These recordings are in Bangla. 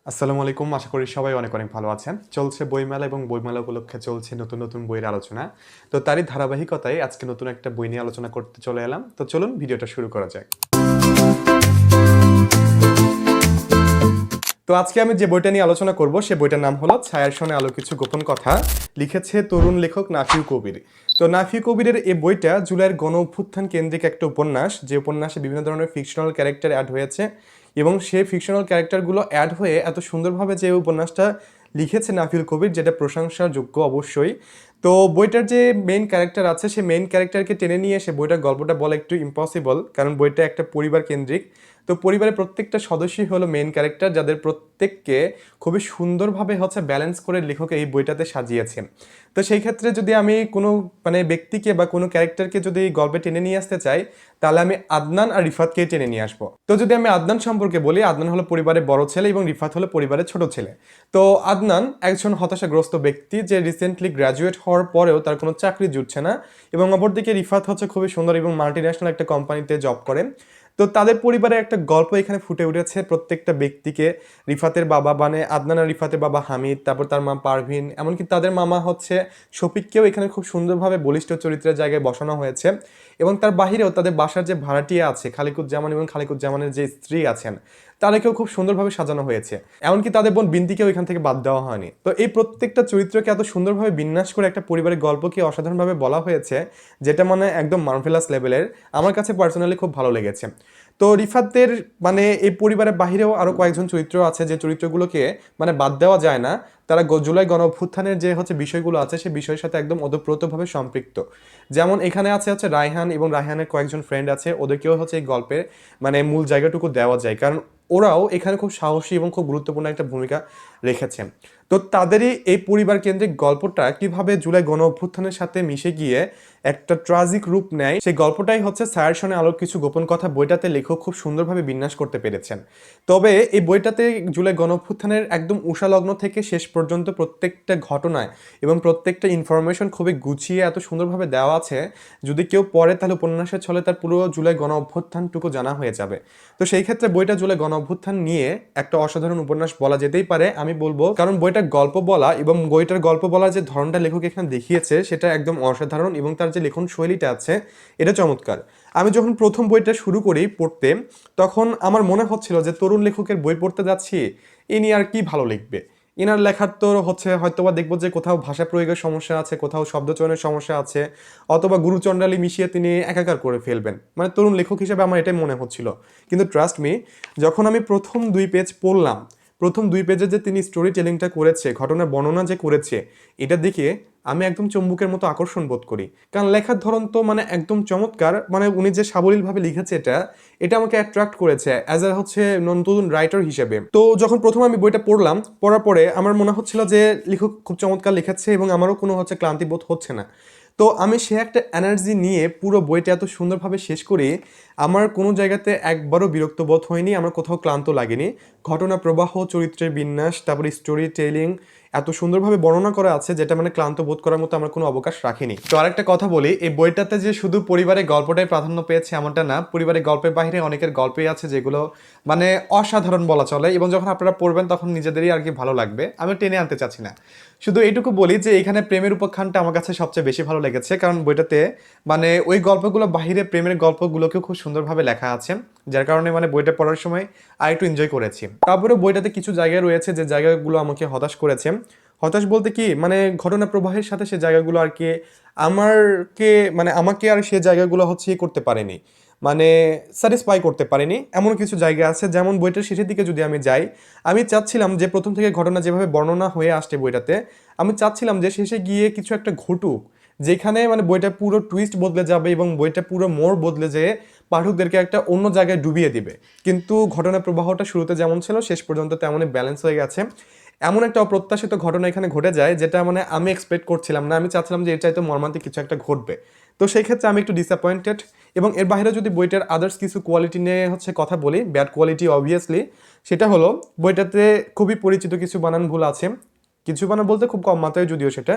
আসসালামু আলাইকুম। আশা করি সবাই অনেক অনেক ভালো আছেন। চলছে বইমেলা এবং বইমেলা উপলক্ষে চলছে নতুন নতুন বইয়ের আলোচনা। তো তারই ধারাবাহিকতায় আজকে নতুন একটা বই নিয়ে আলোচনা করতে চলে এলাম। তো চলুন ভিডিওটা শুরু করা যাক। তো আজকে আমি যে বইটা নিয়ে আলোচনা করব সে বইটার নাম হলো ছায়ার সনে আলো কিছু গোপন কথা। লিখেছে তরুণ লেখক নাফিউ কবির। তো নাফিউ কবিরের এই বইটা জুলাইয়ের গণ অভ্যুত্থান কেন্দ্রিক একটা উপন্যাস, যে উপন্যাসে বিভিন্ন ধরনের ফিকশনাল ক্যারেক্টার অ্যাড হয়েছে এবং সেই ফিকশনাল ক্যারেক্টারগুলো অ্যাড হয়ে এত সুন্দরভাবে যে উপন্যাসটা লিখেছে নাফিউল কবির, যেটা প্রশংসার যোগ্য অবশ্যই। তো বইটার যে মেইন ক্যারেক্টার আছে সেই মেইন ক্যারেক্টারকে টেনে নিয়ে এসে বইটার গল্পটা বলা একটু ইম্পসিবল, কারণ বইটা একটা পরিবার কেন্দ্রিক। তো পরিবারের প্রত্যেকটা সদস্যই হলো মেইন ক্যারেক্টার, যাদের প্রত্যেককে খুবই সুন্দরভাবে ব্যালেন্স করে লেখক এই বইটাতে সাজিয়েছেন। তো সেই ক্ষেত্রে যদি আমি কোনো ব্যক্তিকে বা কোনো ক্যারেক্টারকে যদি গল্পে টেনে নিয়ে আসতে চাই, তাহলে আমি আদনান আর রিফাতকেই টেনে নিয়ে আসবো। তো যদি আমি আদনান সম্পর্কে বলি, আদনান হলো পরিবারের বড় ছেলে এবং রিফাত হলো পরিবারের ছোট ছেলে। তো আদনান একজন হতাশাগ্রস্ত ব্যক্তি, যে রিসেন্টলি গ্র্যাজুয়েট হওয়ার পরেও তার কোনো চাকরি জুটছে না, এবং অপরদিকে রিফাত হচ্ছে খুবই সুন্দর এবং মাল্টিন্যাশনাল একটা কোম্পানিতে জব করেন। তো তাদের পরিবারে একটা গল্প এখানে ফুটে উঠেছে প্রত্যেকটা ব্যক্তিকে। রিফাতের বাবা আদনান আর রিফাতের বাবা হামিদ, তারপর তার মা পারভিন, এমনকি তাদের মামা শফিককেও এখানে খুব সুন্দরভাবে বলিষ্ঠ চরিত্রের জায়গায় বসানো হয়েছে। এবং তার বাহিরেও তাদের বাসার যে ভাড়াটিয়া আছে খালিকুজ্জামান এবং খালিকুজ্জামানের যে স্ত্রী আছেন, তাদেরকেও খুব সুন্দরভাবে সাজানো হয়েছে। এমনকি তাদের বোন বিন্তিকেও এখান থেকে বাদ দেওয়া হয়নি। তো এই প্রত্যেকটা চরিত্রকে এত সুন্দরভাবে বিন্যাস করে একটা পরিবারের গল্পকে অসাধারণভাবে বলা হয়েছে, যেটা একদম মার্ভেলাস লেভেলের। আমার কাছে পার্সোনালি খুব ভালো লেগেছে। তো রিফাতের এই পরিবারের বাহিরেও আরো কয়েকজন চরিত্র আছে, যে চরিত্রগুলোকে বাদ দেওয়া যায় না। তারা জুলাই গণ অভ্যুত্থানের যে বিষয়গুলো আছে সেই বিষয়ের সাথে একদম ওতপ্রোতভাবে সম্পৃক্ত। যেমন এখানে আছে রায়হান এবং রায়হানের কয়েকজন ফ্রেন্ড আছে, ওদেরকেও এই গল্পের মূল জায়গাটুকু দেওয়া যায়, কারণ ওরাও এখানে খুব সাহসী এবং খুব গুরুত্বপূর্ণ একটা ভূমিকা রেখেছেন। তো তাদেরই এই পরিবার কেন্দ্রিক গল্পটা কিভাবে জুলাই গণ অভ্যুত্থানের সাথে মিশে গিয়ে একটা ট্রাজিক রূপ নেয়, সেই গল্পটাই হচ্ছে ছায়ার সনে আলোর কিছু গোপন কথা বইটাতে লেখক খুব সুন্দরভাবে বিন্যাস করতে পেরেছেন। তবে এই বইটাতে জুলাই গণ অভ্যুত্থানের একদম উষালগ্ন থেকে শেষ পর্যন্ত প্রত্যেকটা ঘটনায় এবং প্রত্যেকটা ইনফরমেশন খুবই গুছিয়ে এত সুন্দরভাবে দেওয়া আছে, যদি কেউ পড়ে তাহলে উপন্যাসের ছলে তার পুরো জুলাই গণ অভ্যুত্থানটুকু জানা হয়ে যাবে। তো সেই ক্ষেত্রে বইটা জুলাই গণ অভ্যুত্থান নিয়ে একটা অসাধারণ উপন্যাস বলা যেতেই পারে আমি বলবো, কারণ বইটার গল্প বলা এবং বইটার গল্প বলার যে ধরনটা লেখক এখানে দেখিয়েছে সেটা একদম অসাধারণ, এবং তার যে লেখন শৈলীটা আছে এটা চমৎকার। আমি যখন প্রথম বইটা শুরু করি পড়তে, তখন আমার মনে হচ্ছিল যে তরুণ লেখকের বই পড়তে যাচ্ছি, ইনি আর কি ভালো লিখবে। ইনার লেখার তো হয়তোবা দেখবো যে কোথাও ভাষা প্রয়োগের সমস্যা আছে, কোথাও শব্দচয়নের সমস্যা আছে, অথবা গুরুচণ্ডালী মিশিয়ে তিনি একাকার করে ফেলবেন। তরুণ লেখক হিসেবে আমার এটাই মনে হচ্ছিল। কিন্তু ট্রাস্ট মি, যখন আমি প্রথম 2 পেজ পড়লাম, প্রথম 2 পেজে যে তিনি স্টোরি টেলিংটা করেছে, ঘটনার বর্ণনা যে করেছে, এটা দেখে আমি একদম চম্বুকের মতো আকর্ষণ বোধ করি। কারণ লেখার ধরন তো একদম চমৎকার। উনি যে সাবলীলভাবে লিখেছে এটা এটা আমাকে অ্যাট্রাক্ট করেছে অ্যাজ এ নতুন রাইটার হিসেবে। তো যখন প্রথম আমি বইটা পড়লাম, পড়ার পরে আমার মনে হচ্ছিল যে লেখক খুব চমৎকার লিখেছে এবং আমারও কোনো ক্লান্তি বোধ হচ্ছে না। তো আমি সে একটা এনার্জি নিয়ে পুরো বইটা এত সুন্দরভাবে শেষ করি, আমার কোনো জায়গাতে একবারও বিরক্ত বোধ হয়নি, আমার কোথাও ক্লান্ত লাগেনি। ঘটনা প্রবাহ, চরিত্রের বিন্যাস, তারপরে স্টোরি টেলিং এত সুন্দরভাবে বর্ণনা করা আছে, যেটা ক্লান্ত বোধ করার মতো আমার কোনো অবকাশ রাখেনি। তো আরেকটা কথা বলি, এই বইটাতে যে শুধু পরিবারের গল্পটাই প্রাধান্য পেয়েছে এমনটা না, পরিবারের গল্পের বাইরে অনেকের গল্পই আছে যেগুলো অসাধারণ বলা চলে, এবং যখন আপনারা পড়বেন তখন নিজেদেরই আর কি ভালো লাগবে। আমি টেনে আনতে চাচ্ছি না, শুধু এইটুকু বলি যে এখানে প্রেমের উপাখ্যানটা আমার কাছে সবচেয়ে বেশি ভালো লেগেছে, কারণ বইটাতে ওই গল্পগুলো বাহিরে প্রেমের গল্পগুলোকেও খুব সুন্দরভাবে লেখা আছে, যার কারণে বইটা পড়ার সময় আর একটু এনজয় করেছি। তারপরে বইটাতে কিছু জায়গায় রয়েছে যে জায়গাগুলো আমাকে হতাশ করেছে। হতাশ বলতে কি, ঘটনা প্রবাহের সাথে সে জায়গাগুলো আর কি আমারকে আমাকে আর সে জায়গাগুলো করতে পারেনি, স্যাটিসফাই করতে পারেনি। এমন কিছু জায়গা আছে, যেমন বইটার শেষের দিকে যদি আমি যাই, আমি চাচ্ছিলাম যে প্রথম থেকে ঘটনা যেভাবে বর্ণনা হয়ে আসছে বইটাতে, আমি চাচ্ছিলাম যে শেষে গিয়ে কিছু একটা ঘটুক, যেখানে বইটা পুরো টুইস্ট বদলে যাবে এবং বইটা পুরো মোড় বদলে যেয়ে পাঠকদেরকে একটা অন্য জায়গায় ডুবিয়ে দিবে। কিন্তু ঘটনা প্রবাহটা শুরুতে যেমন ছিল শেষ পর্যন্ত তেমনই ব্যালেন্স হয়ে গেছে। এমন একটা অপ্রত্যাশিত ঘটনা এখানে ঘটে যায়, যেটা আমি এক্সপেক্ট করছিলাম না। আমি চাচ্ছিলাম যে এর চাইতে মর্মান্তিক কিছু একটা ঘটবে। তো সেই ক্ষেত্রে আমি একটু ডিসঅ্যাপয়েন্টেড। এবং এর বাইরে যদি বইটার আদার্স কিছু কোয়ালিটি নিয়ে কথা বলি, ব্যাড কোয়ালিটি অবভিয়াসলি, সেটা হলো বইটাতে খুবই পরিচিত কিছু বানান ভুল আছে। কিছু বানান বলতে খুব কম মাত্রায় যদিও সেটা,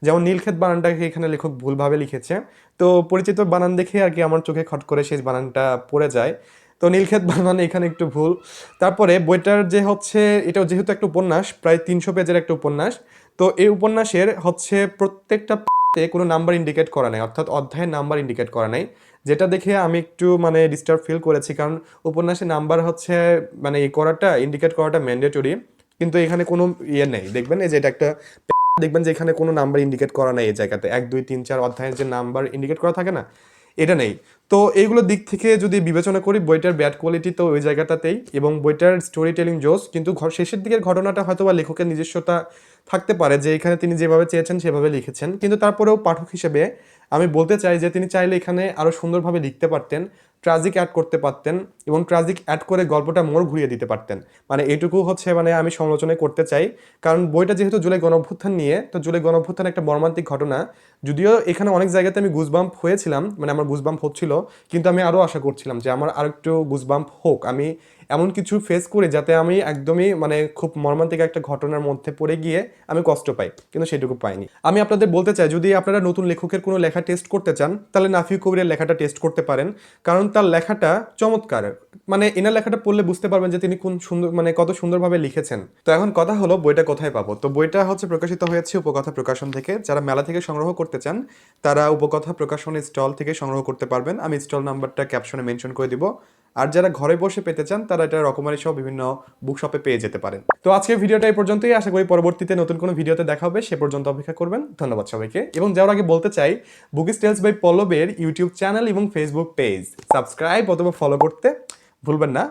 যেমন নীলক্ষেত বানানটাকে এখানে লেখক ভুলভাবে লিখেছে। তো পরিচিত বানান দেখে আর কি আমার চোখে খট করে সেই বানানটা পড়ে যায়। তো নীলক্ষেত বাগান এখানে একটু ভুল। তারপরে বইটার যে হচ্ছে এটা যেহেতু একটা উপন্যাস, প্রায় 300 পেজের একটা উপন্যাস, তো এই উপন্যাসের হচ্ছে প্রত্যেকটা কোনো নাম্বার ইন্ডিকেট করা নাই, অর্থাৎ অধ্যায়ের নাম্বার ইন্ডিকেট করা নাই, যেটা দেখে আমি একটু মানে ডিস্টার্ব ফিল করেছি, কারণ উপন্যাসে নাম্বার হচ্ছে মানে ইন্ডিকেট করাটা ম্যান্ডেটরি, কিন্তু এখানে কোনো ইয়ে নেই। দেখবেন এই যে এটা একটা দেখবেন যে এখানে কোনো নাম্বার ইন্ডিকেট করা নাই, এই জায়গাতে 1 2 3 4 অধ্যায়ের যে নাম্বার ইন্ডিকেট করা থাকে না, এটা নেই। তো এইগুলোর দিক থেকে যদি বিবেচনা করি বইটার ব্যাড কোয়ালিটি তো ওই জায়গাটাতেই, এবং বইটার স্টোরি টেলিং জোস, কিন্তু শেষের দিকের ঘটনাটা হয়তো বা লেখকের নিজস্বতা থাকতে পারে, যে এখানে তিনি যেভাবে চেয়েছেন সেভাবে লিখেছেন, কিন্তু তারপরেও পাঠক হিসেবে আমি বলতে চাই যে তিনি চাইলে এখানে আরও সুন্দরভাবে লিখতে পারতেন, ট্রাজিক অ্যাড করতে পারতেন, এবং ট্রাজিক অ্যাড করে গল্পটা মোড় ঘুরিয়ে দিতে পারতেন। মানে এটুকু হচ্ছে মানে আমি সমালোচনা করতে চাই, কারণ বইটা যেহেতু জুলাই গণঅভ্যুত্থান নিয়ে, তো জুলাই গণঅভ্যুত্থান একটা মর্মান্তিক ঘটনা, যদিও এখানে অনেক জায়গাতে আমি গুজবাম্প হয়েছিলাম, মানে আমার গুজবাম্প হচ্ছিল, কিন্তু আমি আরও আশা করছিলাম যে আমার আর একটু গুজবাম্প হোক, আমি এমন কিছু ফেস করি যাতে আমি একদমই মানে খুব মর্মান্তিক একটা ঘটনার মধ্যে পড়ে গিয়ে আমি কষ্ট পাই, কিন্তু সেটুকু পাইনি। আমি আপনাদের বলতে চাই, যদি আপনারা নতুন লেখকের কোনো লেখা টেস্ট করতে চান, তাহলে নাফিউ কবিরের লেখাটা টেস্ট করতে পারেন, কারণ তার লেখাটা চমৎকার। মানে এনার লেখাটা পড়লে বুঝতে পারবেন যে তিনি কোন সুন্দর মানে কত সুন্দরভাবে লিখেছেন। তো এখন কথা হলো বইটা কোথায় পাবো। তো বইটা হচ্ছে প্রকাশিত হয়েছে উপকথা প্রকাশন থেকে। যারা মেলা থেকে সংগ্রহ করতে চান তারা উপকথা প্রকাশনের স্টল থেকে সংগ্রহ করতে পারবেন, আমি স্টল নাম্বারটা ক্যাপশনে মেনশন করে দিব। আর যারা ঘরে বসে পেতে চান তারা এটা রকমারি সহ বিভিন্ন বুক শপে পেয়ে যেতে পারেন। তো আজকের ভিডিওটা এই পর্যন্তই, আশা করি পরবর্তীতে নতুন কোনো ভিডিওতে দেখা হবে, সে পর্যন্ত অপেক্ষা করবেন। ধন্যবাদ সবাইকে। এবং যাওয়ার আগে বলতে চাই, বুকিস টেলস বাই পল্লবের ইউটিউব চ্যানেল এবং ফেসবুক পেজ সাবস্ক্রাইব অথবা ফলো করতে ভুলবেন না।